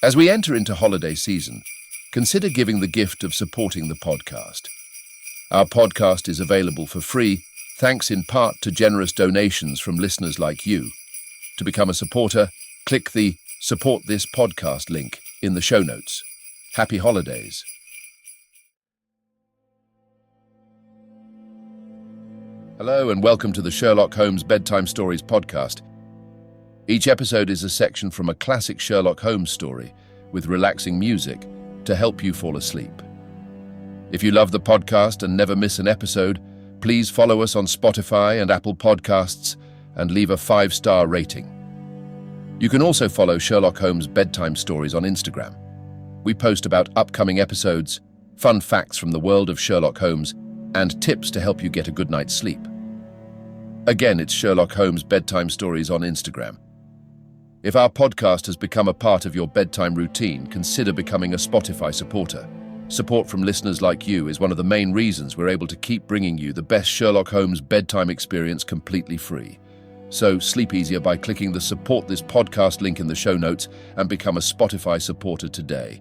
As we enter into holiday season, consider giving the gift of supporting the podcast. Our podcast is available for free, thanks in part to generous donations from listeners like you. To become a supporter, click the Support This Podcast link in the show notes. Happy holidays. Hello and welcome to the Sherlock Holmes Bedtime Stories podcast. Each episode is a section from a classic Sherlock Holmes story with relaxing music to help you fall asleep. If you love the podcast and never miss an episode, please follow us on Spotify and Apple Podcasts and leave a 5-star rating. You can also follow Sherlock Holmes Bedtime Stories on Instagram. We post about upcoming episodes, fun facts from the world of Sherlock Holmes, and tips to help you get a good night's sleep. Again, it's Sherlock Holmes Bedtime Stories on Instagram. If our podcast has become a part of your bedtime routine, consider becoming a Spotify supporter. Support from listeners like you is one of the main reasons we're able to keep bringing you the best Sherlock Holmes bedtime experience completely free. So sleep easier by clicking the Support This Podcast link in the show notes and become a Spotify supporter today.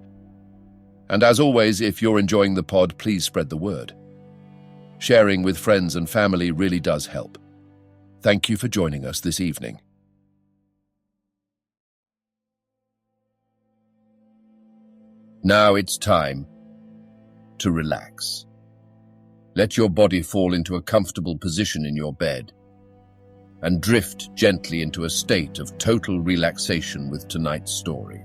And as always, if you're enjoying the pod, please spread the word. Sharing with friends and family really does help. Thank you for joining us this evening. Now it's time to relax. Let your body fall into a comfortable position in your bed and drift gently into a state of total relaxation with tonight's story.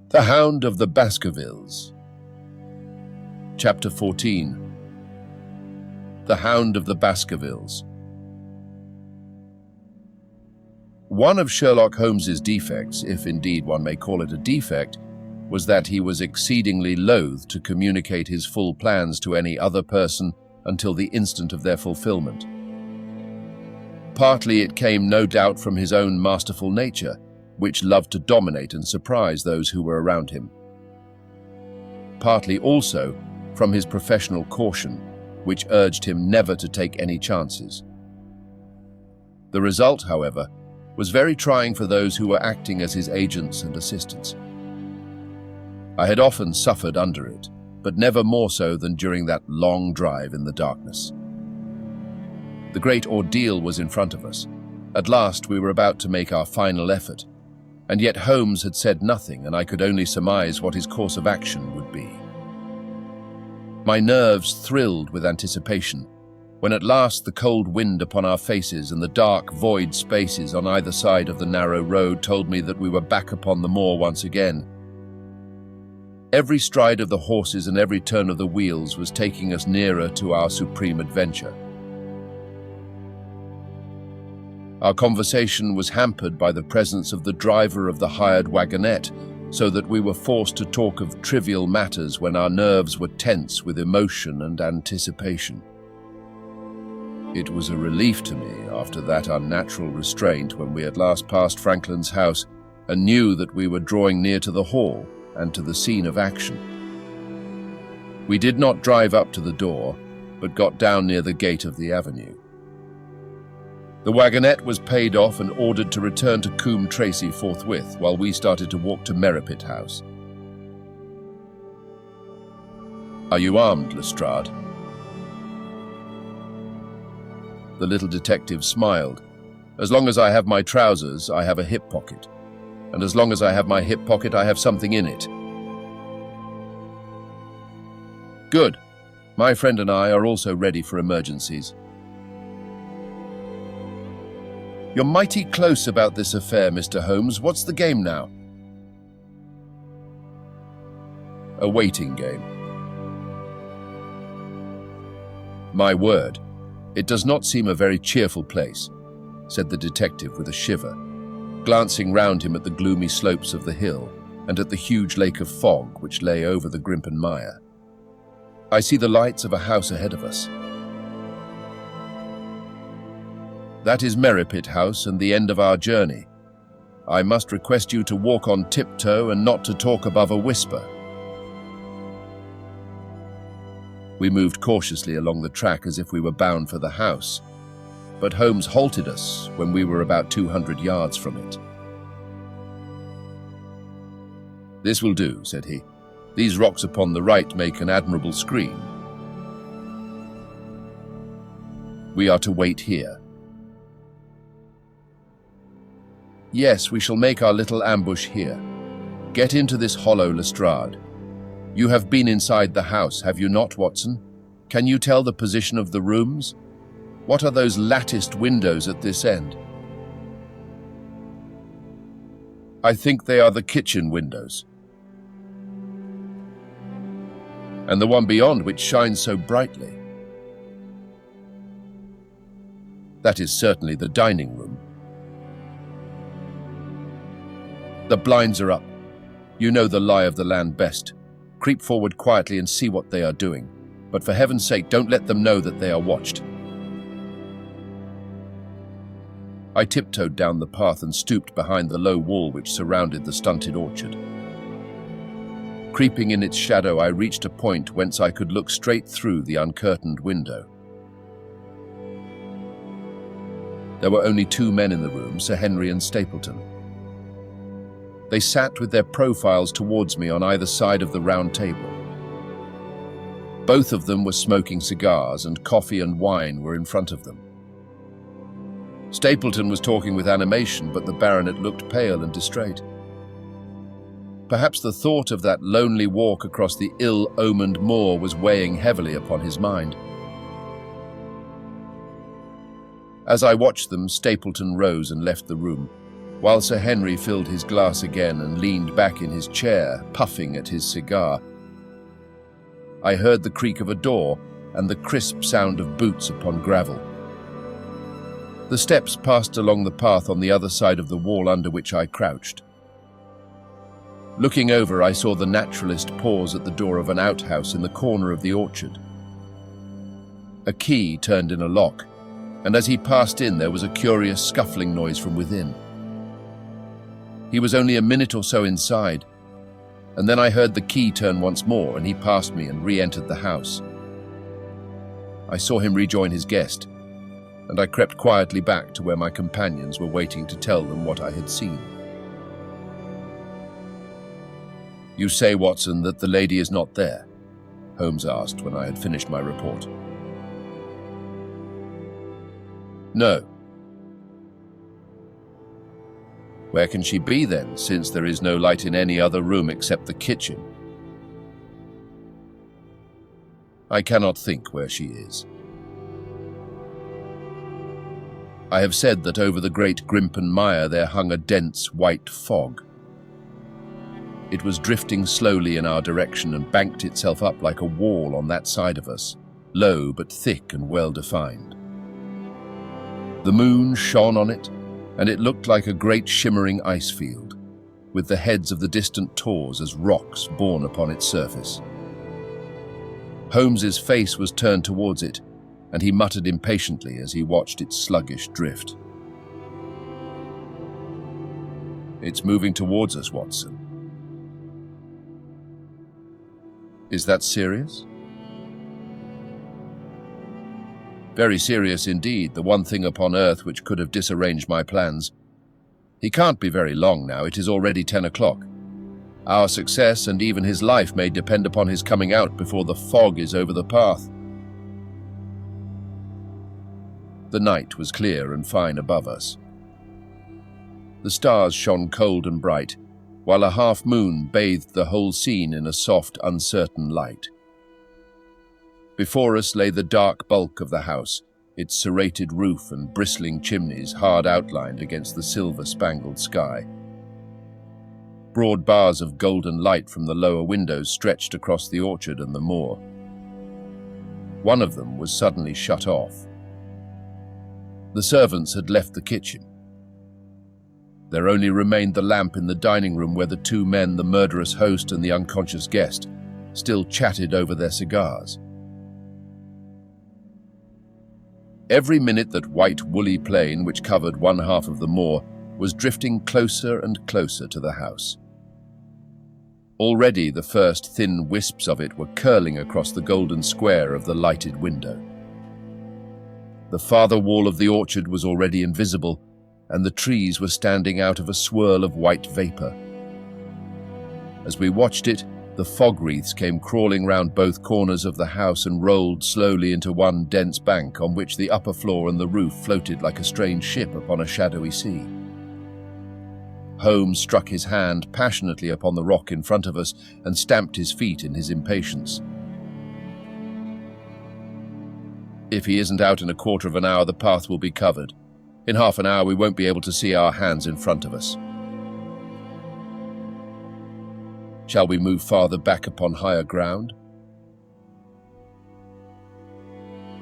The Hound of the Baskervilles. Chapter 14. The Hound of the Baskervilles. One of Sherlock Holmes's defects, if indeed one may call it a defect, was that he was exceedingly loath to communicate his full plans to any other person until the instant of their fulfillment. Partly it came no doubt from his own masterful nature, which loved to dominate and surprise those who were around him. Partly also from his professional caution, which urged him never to take any chances. The result, however, was very trying for those who were acting as his agents and assistants. I had often suffered under it, but never more so than during that long drive in the darkness. The great ordeal was in front of us. At last we were about to make our final effort, and yet Holmes had said nothing, and I could only surmise what his course of action would be. My nerves thrilled with anticipation, when at last the cold wind upon our faces and the dark, void spaces on either side of the narrow road told me that we were back upon the moor once again. Every stride of the horses and every turn of the wheels was taking us nearer to our supreme adventure. Our conversation was hampered by the presence of the driver of the hired wagonette, so that we were forced to talk of trivial matters when our nerves were tense with emotion and anticipation. It was a relief to me after that unnatural restraint when we at last passed Franklin's house and knew that we were drawing near to the hall and to the scene of action. We did not drive up to the door, but got down near the gate of the avenue. The wagonette was paid off and ordered to return to Coombe Tracy forthwith, while we started to walk to Merripit House. "Are you armed, Lestrade?" The little detective smiled. "As long as I have my trousers, I have a hip pocket. And as long as I have my hip pocket, I have something in it." "Good. My friend and I are also ready for emergencies." "You're mighty close about this affair, Mr. Holmes. What's the game now?" "A waiting game." "My word. It does not seem a very cheerful place," said the detective with a shiver, glancing round him at the gloomy slopes of the hill and at the huge lake of fog which lay over the Grimpen Mire. "I see the lights of a house ahead of us." "That is Merripit House and the end of our journey. I must request you to walk on tiptoe and not to talk above a whisper." We moved cautiously along the track as if we were bound for the house, but Holmes halted us when we were about 200 yards from it. "This will do," said he. "These rocks upon the right make an admirable screen. We are to wait here." "Yes, we shall make our little ambush here. Get into this hollow, Lestrade. You have been inside the house, have you not, Watson? Can you tell the position of the rooms? What are those latticed windows at this end?" "I think they are the kitchen windows. And the one beyond which shines so brightly. That is certainly the dining room. The blinds are up. You know the lie of the land best. Creep forward quietly and see what they are doing. But for heaven's sake, don't let them know that they are watched." I tiptoed down the path and stooped behind the low wall which surrounded the stunted orchard. Creeping in its shadow, I reached a point whence I could look straight through the uncurtained window. There were only 2 men in the room, Sir Henry and Stapleton. They sat with their profiles towards me on either side of the round table. Both of them were smoking cigars, and coffee and wine were in front of them. Stapleton was talking with animation, but the baronet looked pale and distrait. Perhaps the thought of that lonely walk across the ill-omened moor was weighing heavily upon his mind. As I watched them, Stapleton rose and left the room, while Sir Henry filled his glass again and leaned back in his chair, puffing at his cigar. I heard the creak of a door and the crisp sound of boots upon gravel. The steps passed along the path on the other side of the wall under which I crouched. Looking over, I saw the naturalist pause at the door of an outhouse in the corner of the orchard. A key turned in a lock, and as he passed in, there was a curious scuffling noise from within. He was only a minute or so inside, and then I heard the key turn once more, and he passed me and re-entered the house. I saw him rejoin his guest, and I crept quietly back to where my companions were waiting to tell them what I had seen. "You say, Watson, that the lady is not there?" Holmes asked when I had finished my report. "No." "Where can she be then, since there is no light in any other room except the kitchen?" "I cannot think where she is. I have said that over the great Grimpen Mire there hung a dense white fog. It was drifting slowly in our direction and banked itself up like a wall on that side of us, low but thick and well-defined. The moon shone on it, and it looked like a great shimmering ice field, with the heads of the distant tors as rocks borne upon its surface. Holmes's face was turned towards it, and he muttered impatiently as he watched its sluggish drift. "It's moving towards us, Watson." "Is that serious?" "Very serious indeed, the one thing upon earth which could have disarranged my plans. He can't be very long now, it is already 10 o'clock. Our success and even his life may depend upon his coming out before the fog is over the path." The night was clear and fine above us. The stars shone cold and bright, while a half-moon bathed the whole scene in a soft, uncertain light. Before us lay the dark bulk of the house, its serrated roof and bristling chimneys hard outlined against the silver-spangled sky. Broad bars of golden light from the lower windows stretched across the orchard and the moor. One of them was suddenly shut off. The servants had left the kitchen. There only remained the lamp in the dining room where the 2 men, the murderous host and the unconscious guest, still chatted over their cigars. Every minute that white woolly plain, which covered one half of the moor, was drifting closer and closer to the house. Already the first thin wisps of it were curling across the golden square of the lighted window. The farther wall of the orchard was already invisible, and the trees were standing out of a swirl of white vapor. As we watched it, the fog wreaths came crawling round both corners of the house and rolled slowly into one dense bank on which the upper floor and the roof floated like a strange ship upon a shadowy sea. Holmes struck his hand passionately upon the rock in front of us and stamped his feet in his impatience. If he isn't out in a quarter of an hour, the path will be covered. In half an hour, we won't be able to see our hands in front of us. Shall we move farther back upon higher ground?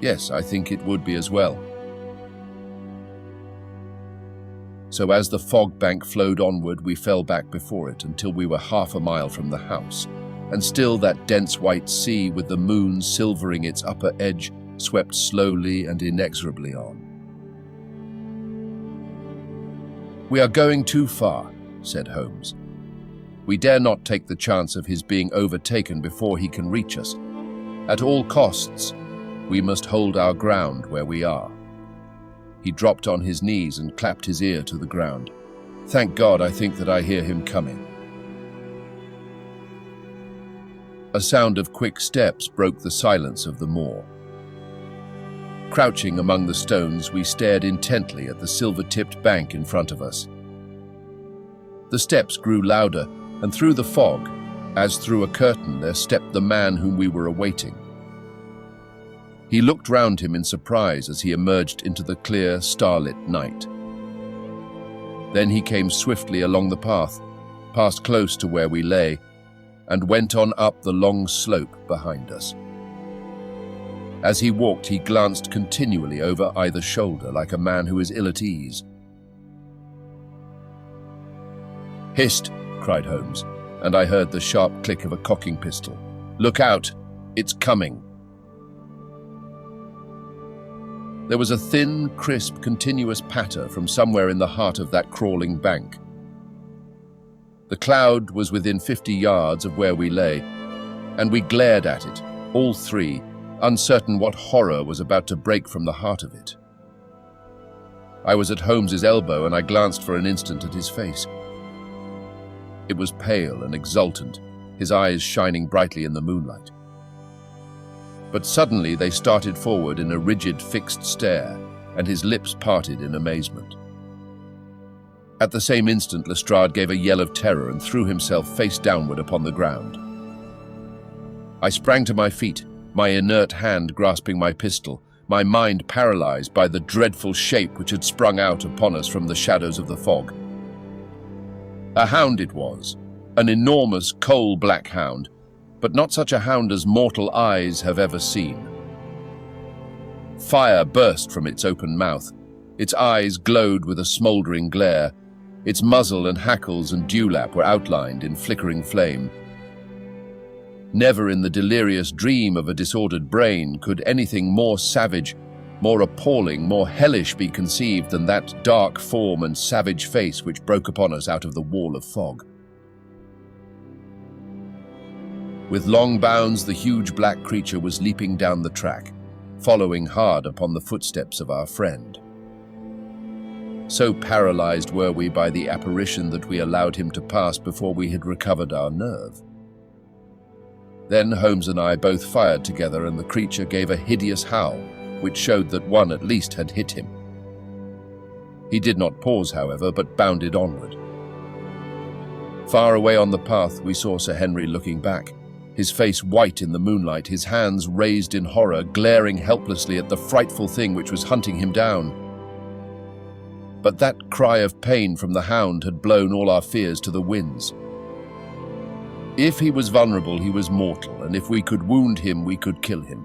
Yes, I think it would be as well. So as the fog bank flowed onward, we fell back before it until we were half a mile from the house, and still that dense white sea with the moon silvering its upper edge swept slowly and inexorably on. "We are going too far," said Holmes. "We dare not take the chance of his being overtaken before he can reach us. At all costs, we must hold our ground where we are." He dropped on his knees and clapped his ear to the ground. "Thank God, I think that I hear him coming." A sound of quick steps broke the silence of the moor. Crouching among the stones, we stared intently at the silver-tipped bank in front of us. The steps grew louder, and through the fog, as through a curtain, there stepped the man whom we were awaiting. He looked round him in surprise as he emerged into the clear, starlit night. Then he came swiftly along the path, passed close to where we lay, and went on up the long slope behind us. As he walked, he glanced continually over either shoulder like a man who is ill at ease. "Hist!" cried Holmes, and I heard the sharp click of a cocking pistol. "Look out! It's coming!" There was a thin, crisp, continuous patter from somewhere in the heart of that crawling bank. The cloud was within 50 yards of where we lay, and we glared at it, all three, uncertain what horror was about to break from the heart of it. I was at Holmes's elbow, and I glanced for an instant at his face. It was pale and exultant, his eyes shining brightly in the moonlight. But suddenly they started forward in a rigid, fixed stare, and his lips parted in amazement. At the same instant, Lestrade gave a yell of terror and threw himself face downward upon the ground. I sprang to my feet, my inert hand grasping my pistol, my mind paralyzed by the dreadful shape which had sprung out upon us from the shadows of the fog. A hound it was, an enormous coal-black hound, but not such a hound as mortal eyes have ever seen. Fire burst from its open mouth. Its eyes glowed with a smouldering glare. Its muzzle and hackles and dewlap were outlined in flickering flame. Never in the delirious dream of a disordered brain could anything more savage, more appalling, more hellish be conceived than that dark form and savage face which broke upon us out of the wall of fog. With long bounds, the huge black creature was leaping down the track, following hard upon the footsteps of our friend. So paralyzed were we by the apparition that we allowed him to pass before we had recovered our nerve. Then Holmes and I both fired together, and the creature gave a hideous howl, which showed that one at least had hit him. He did not pause, however, but bounded onward. Far away on the path, we saw Sir Henry looking back, his face white in the moonlight, his hands raised in horror, glaring helplessly at the frightful thing which was hunting him down. But that cry of pain from the hound had blown all our fears to the winds. If he was vulnerable, he was mortal, and if we could wound him, we could kill him.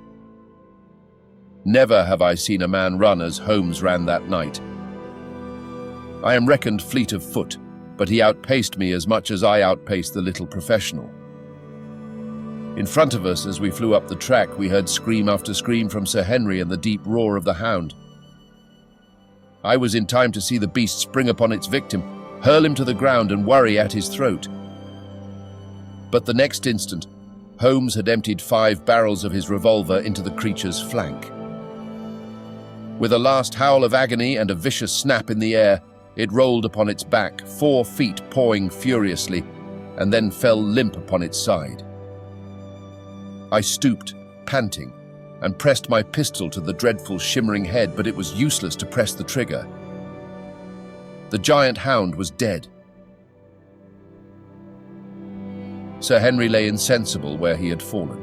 Never have I seen a man run as Holmes ran that night. I am reckoned fleet of foot, but he outpaced me as much as I outpaced the little professional. In front of us, as we flew up the track, we heard scream after scream from Sir Henry and the deep roar of the hound. I was in time to see the beast spring upon its victim, hurl him to the ground and worry at his throat. But the next instant, Holmes had emptied 5 barrels of his revolver into the creature's flank. With a last howl of agony and a vicious snap in the air, it rolled upon its back, 4 feet pawing furiously, and then fell limp upon its side. I stooped, panting, and pressed my pistol to the dreadful shimmering head, but it was useless to press the trigger. The giant hound was dead. Sir Henry lay insensible where he had fallen.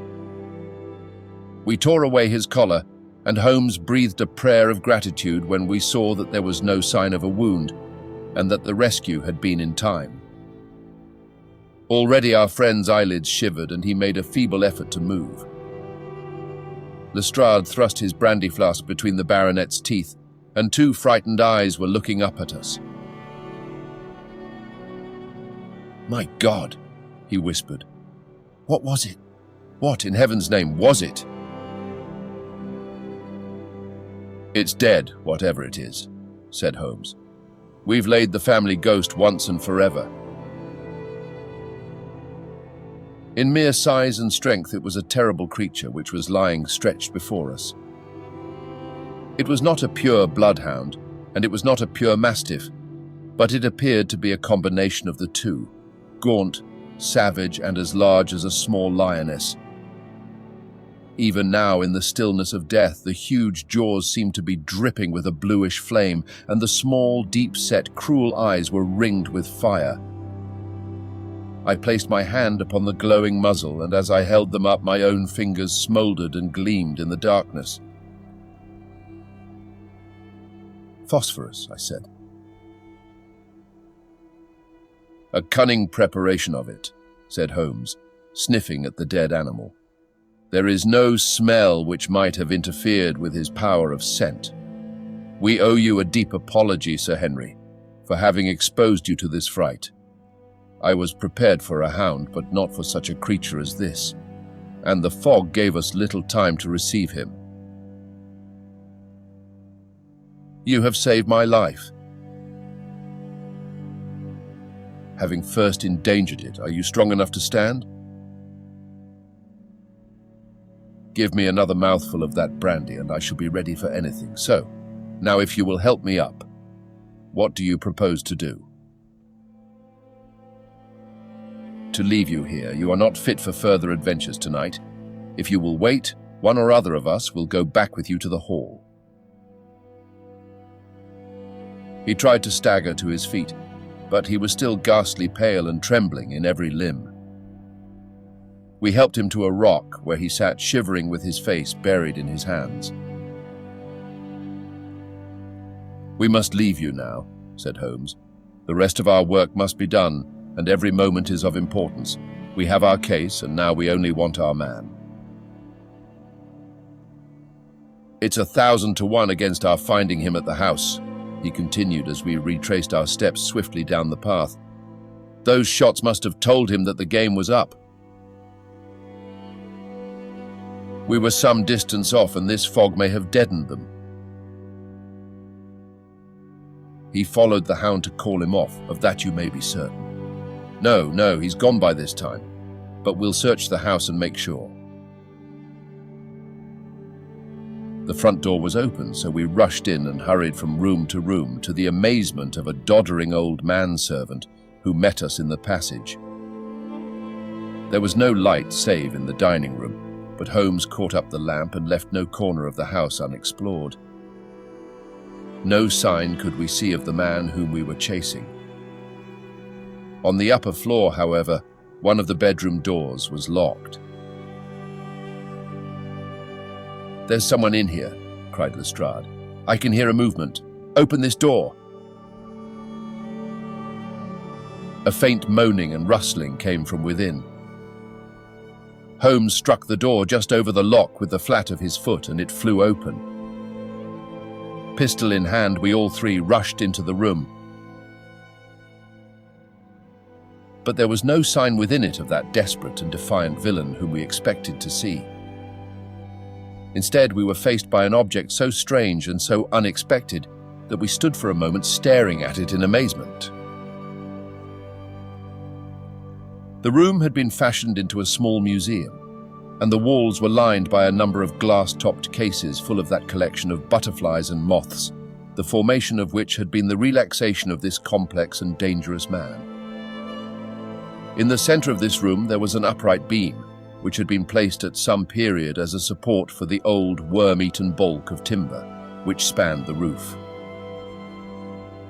We tore away his collar, and Holmes breathed a prayer of gratitude when we saw that there was no sign of a wound, and that the rescue had been in time. Already our friend's eyelids shivered, and he made a feeble effort to move. Lestrade thrust his brandy flask between the baronet's teeth, and 2 frightened eyes were looking up at us. "My God," he whispered. "What was it? What, in heaven's name, was it?" "It's dead, whatever it is," said Holmes. "We've laid the family ghost once and forever." In mere size and strength, it was a terrible creature which was lying stretched before us. It was not a pure bloodhound, and it was not a pure mastiff, but it appeared to be a combination of the two, gaunt, savage, and as large as a small lioness. Even now, in the stillness of death, the huge jaws seemed to be dripping with a bluish flame, and the small, deep-set, cruel eyes were ringed with fire. I placed my hand upon the glowing muzzle, and as I held them up, my own fingers smouldered and gleamed in the darkness. "Phosphorus," I said. "A cunning preparation of it," said Holmes, sniffing at the dead animal. "There is no smell which might have interfered with his power of scent. We owe you a deep apology, Sir Henry, for having exposed you to this fright. I was prepared for a hound, but not for such a creature as this, and the fog gave us little time to receive him. You have saved my life. Having first endangered it, are you strong enough to stand? Give me another mouthful of that brandy, and I shall be ready for anything. So, now if you will help me up, what do you propose to do?" "To leave you here. You are not fit for further adventures tonight. If you will wait, one or other of us will go back with you to the hall." He tried to stagger to his feet, but he was still ghastly pale and trembling in every limb. We helped him to a rock, where he sat shivering with his face buried in his hands. "We must leave you now," said Holmes. "The rest of our work must be done, and every moment is of importance. We have our case, and now we only want our man." "It's 1,000 to 1 against our finding him at the house," he continued as we retraced our steps swiftly down the path. "Those shots must have told him that the game was up. We were some distance off, and this fog may have deadened them. He followed the hound to call him off, of that you may be certain. No, he's gone by this time, but we'll search the house and make sure." The front door was open, so we rushed in and hurried from room to room, to the amazement of a doddering old manservant who met us in the passage. There was no light save in the dining room, but Holmes caught up the lamp and left no corner of the house unexplored. No sign could we see of the man whom we were chasing. On the upper floor, however, one of the bedroom doors was locked. "There's someone in here," cried Lestrade. "I can hear a movement. Open this door." A faint moaning and rustling came from within. Holmes struck the door just over the lock with the flat of his foot, and it flew open. Pistol in hand, we all three rushed into the room. But there was no sign within it of that desperate and defiant villain whom we expected to see. Instead, we were faced by an object so strange and so unexpected that we stood for a moment staring at it in amazement. The room had been fashioned into a small museum, and the walls were lined by a number of glass-topped cases full of that collection of butterflies and moths, the formation of which had been the relaxation of this complex and dangerous man. In the center of this room there was an upright beam, which had been placed at some period as a support for the old worm-eaten bulk of timber, which spanned the roof.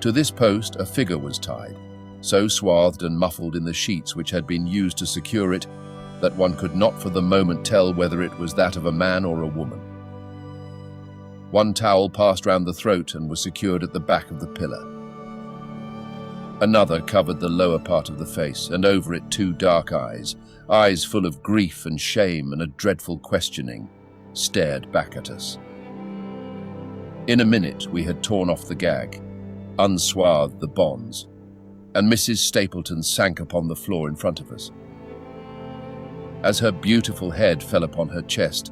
To this post a figure was tied, so swathed and muffled in the sheets which had been used to secure it that one could not for the moment tell whether it was that of a man or a woman. One towel passed round the throat and was secured at the back of the pillar. Another covered the lower part of the face, and over it 2 dark eyes, eyes full of grief and shame and a dreadful questioning, stared back at us. In a minute we had torn off the gag, unswathed the bonds, and Mrs. Stapleton sank upon the floor in front of us. As her beautiful head fell upon her chest,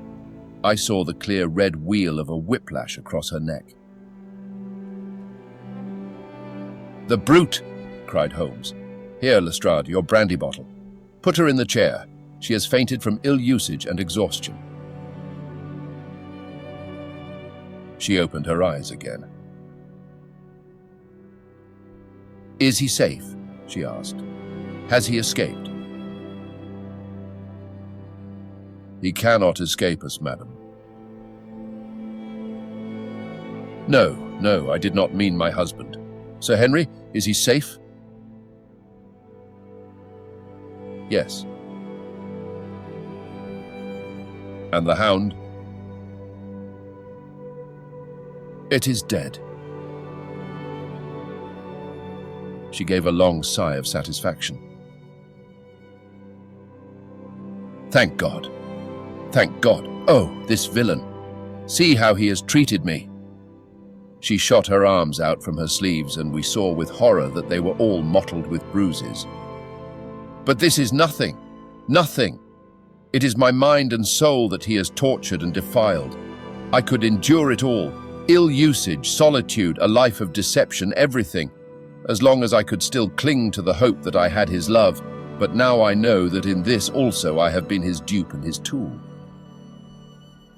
I saw the clear red wheal of a whiplash across her neck. "The brute!" cried Holmes. "Here, Lestrade, your brandy bottle. Put her in the chair. She has fainted from ill usage and exhaustion." She opened her eyes again. "Is he safe?" she asked. "Has he escaped?" "He cannot escape us, madam." No, I did not mean my husband. Sir Henry, is he safe?" "Yes." "And the Hound?" "It is dead." She gave a long sigh of satisfaction. "Thank God! Thank God! Oh, this villain! See how he has treated me!" She shot her arms out from her sleeves, and we saw with horror that they were all mottled with bruises. "But this is nothing, nothing. It is my mind and soul that he has tortured and defiled. I could endure it all, ill usage, solitude, a life of deception, everything, as long as I could still cling to the hope that I had his love, but now I know that in this also I have been his dupe and his tool."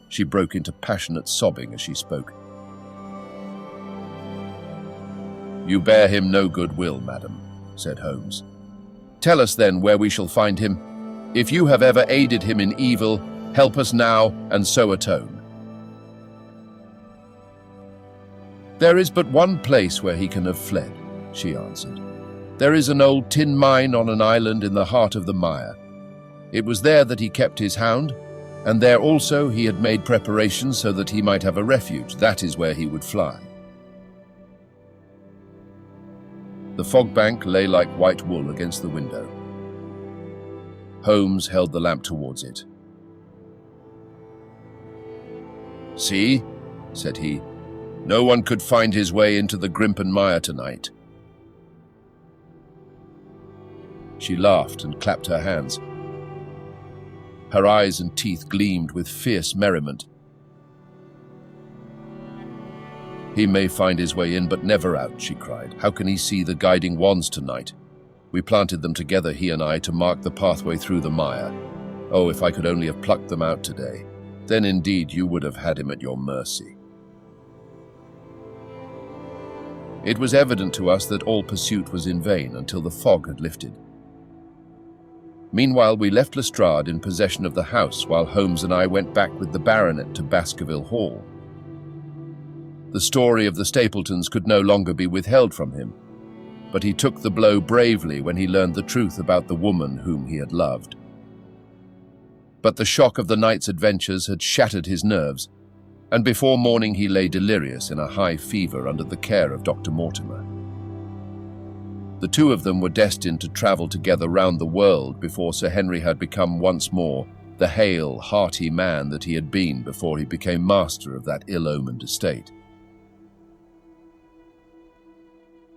She broke into passionate sobbing as she spoke. "You bear him no good will, madam," said Holmes. "Tell us then where we shall find him. If you have ever aided him in evil, help us now and so atone." "There is but one place where he can have fled," she answered. "There is an old tin mine on an island in the heart of the mire. It was there that he kept his hound, and there also he had made preparations so that he might have a refuge. That is where he would fly." The fog bank lay like white wool against the window. Holmes held the lamp towards it. "See," said he, "no one could find his way into the Grimpen Mire tonight." She laughed and clapped her hands. Her eyes and teeth gleamed with fierce merriment. "He may find his way in, but never out," she cried. "How can he see the guiding wands tonight? We planted them together, he and I, to mark the pathway through the mire. Oh, if I could only have plucked them out today. Then indeed you would have had him at your mercy." It was evident to us that all pursuit was in vain until the fog had lifted. Meanwhile, we left Lestrade in possession of the house, while Holmes and I went back with the baronet to Baskerville Hall. The story of the Stapletons could no longer be withheld from him, but he took the blow bravely when he learned the truth about the woman whom he had loved. But the shock of the night's adventures had shattered his nerves, and before morning he lay delirious in a high fever under the care of Dr. Mortimer. The two of them were destined to travel together round the world before Sir Henry had become once more the hale, hearty man that he had been before he became master of that ill-omened estate.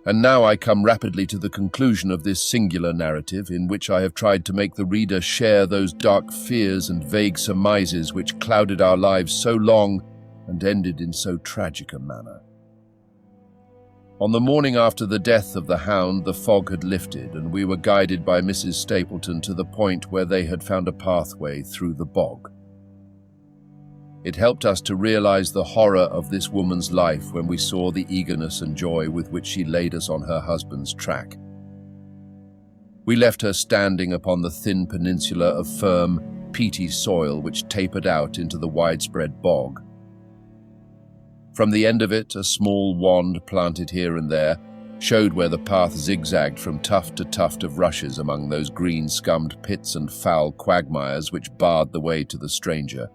And now I come rapidly to the conclusion of this singular narrative, in which I have tried to make the reader share those dark fears and vague surmises which clouded our lives so long and ended in so tragic a manner. On the morning after the death of the Hound, the fog had lifted, and we were guided by Mrs. Stapleton to the point where they had found a pathway through the bog. It helped us to realize the horror of this woman's life when we saw the eagerness and joy with which she laid us on her husband's track. We left her standing upon the thin peninsula of firm, peaty soil which tapered out into the widespread bog. From the end of it, a small wand planted here and there showed where the path zigzagged from tuft to tuft of rushes among those green-scummed pits and foul quagmires which barred the way to the stranger.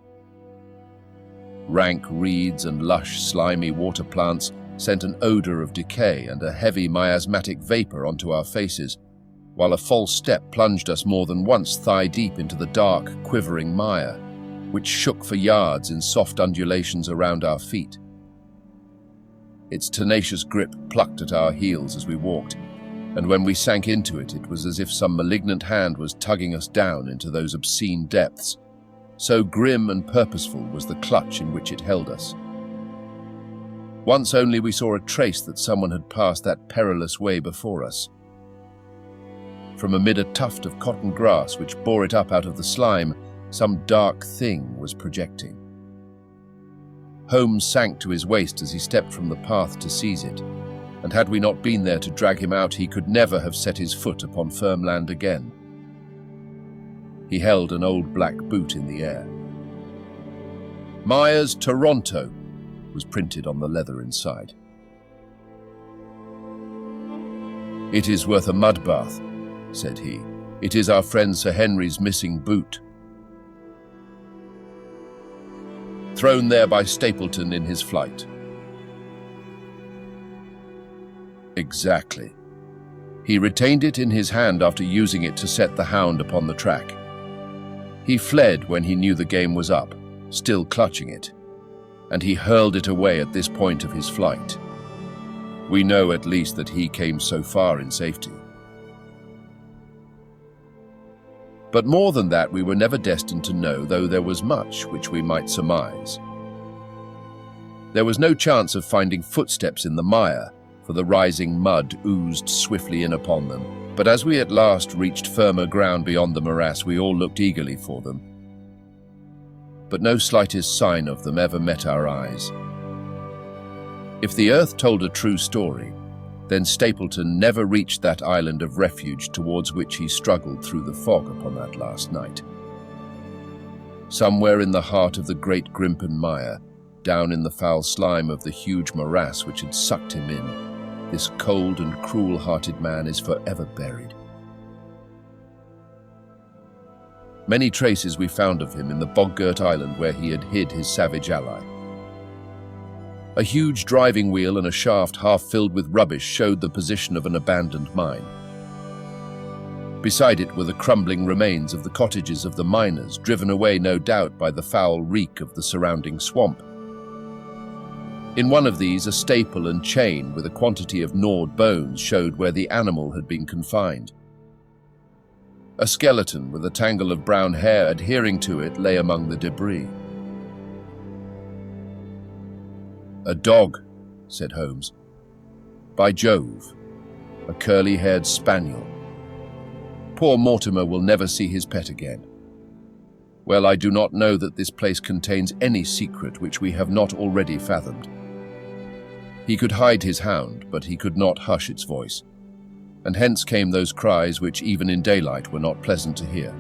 Rank reeds and lush, slimy water plants sent an odor of decay and a heavy miasmatic vapor onto our faces, while a false step plunged us more than once thigh-deep into the dark, quivering mire, which shook for yards in soft undulations around our feet. Its tenacious grip plucked at our heels as we walked, and when we sank into it, it was as if some malignant hand was tugging us down into those obscene depths. So grim and purposeful was the clutch in which it held us. Once only we saw a trace that someone had passed that perilous way before us. From amid a tuft of cotton grass which bore it up out of the slime, some dark thing was projecting. Holmes sank to his waist as he stepped from the path to seize it, and had we not been there to drag him out, he could never have set his foot upon firm land again. He held an old black boot in the air. "Myers, Toronto," was printed on the leather inside. "It is worth a mud bath," said he. "It is our friend Sir Henry's missing boot. Thrown there by Stapleton in his flight." Exactly. He retained it in his hand after using it to set the Hound upon the track. He fled when he knew the game was up, still clutching it, and he hurled it away at this point of his flight. We know at least that he came so far in safety. But more than that we were never destined to know, though there was much which we might surmise. There was no chance of finding footsteps in the mire, for the rising mud oozed swiftly in upon them. But as we at last reached firmer ground beyond the morass, we all looked eagerly for them. But no slightest sign of them ever met our eyes. If the earth told a true story, then Stapleton never reached that island of refuge towards which he struggled through the fog upon that last night. Somewhere in the heart of the great Grimpen mire, down in the foul slime of the huge morass which had sucked him in, this cold and cruel-hearted man is forever buried. Many traces we found of him in the bog-girt island where he had hid his savage ally. A huge driving wheel and a shaft half filled with rubbish showed the position of an abandoned mine. Beside it were the crumbling remains of the cottages of the miners, driven away no doubt by the foul reek of the surrounding swamp. In one of these, a staple and chain with a quantity of gnawed bones showed where the animal had been confined. A skeleton with a tangle of brown hair adhering to it lay among the debris. "A dog," said Holmes. "By Jove, a curly-haired spaniel. Poor Mortimer will never see his pet again. Well, I do not know that this place contains any secret which we have not already fathomed. He could hide his hound, but he could not hush its voice, and hence came those cries which even in daylight were not pleasant to hear.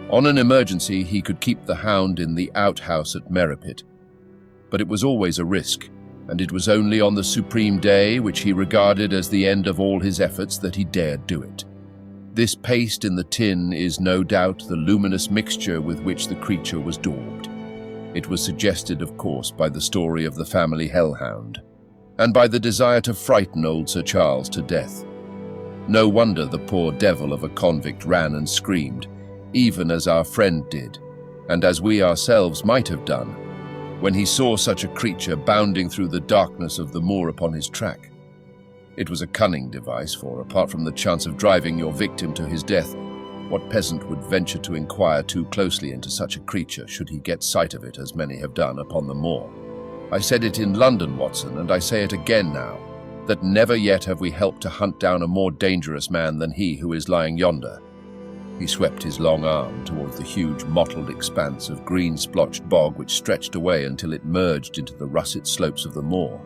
On an emergency, he could keep the hound in the outhouse at Merripit, but it was always a risk, and it was only on the supreme day, which he regarded as the end of all his efforts, that he dared do it. This paste in the tin is no doubt the luminous mixture with which the creature was daubed. It was suggested, of course, by the story of the family hellhound, and by the desire to frighten old Sir Charles to death. No wonder the poor devil of a convict ran and screamed, even as our friend did, and as we ourselves might have done, when he saw such a creature bounding through the darkness of the moor upon his track. It was a cunning device, for, apart from the chance of driving your victim to his death, what peasant would venture to inquire too closely into such a creature should he get sight of it, as many have done upon the moor? I said it in London, Watson, and I say it again now, that never yet have we helped to hunt down a more dangerous man than he who is lying yonder. He swept his long arm towards the huge mottled expanse of green-splotched bog which stretched away until it merged into the russet slopes of the moor.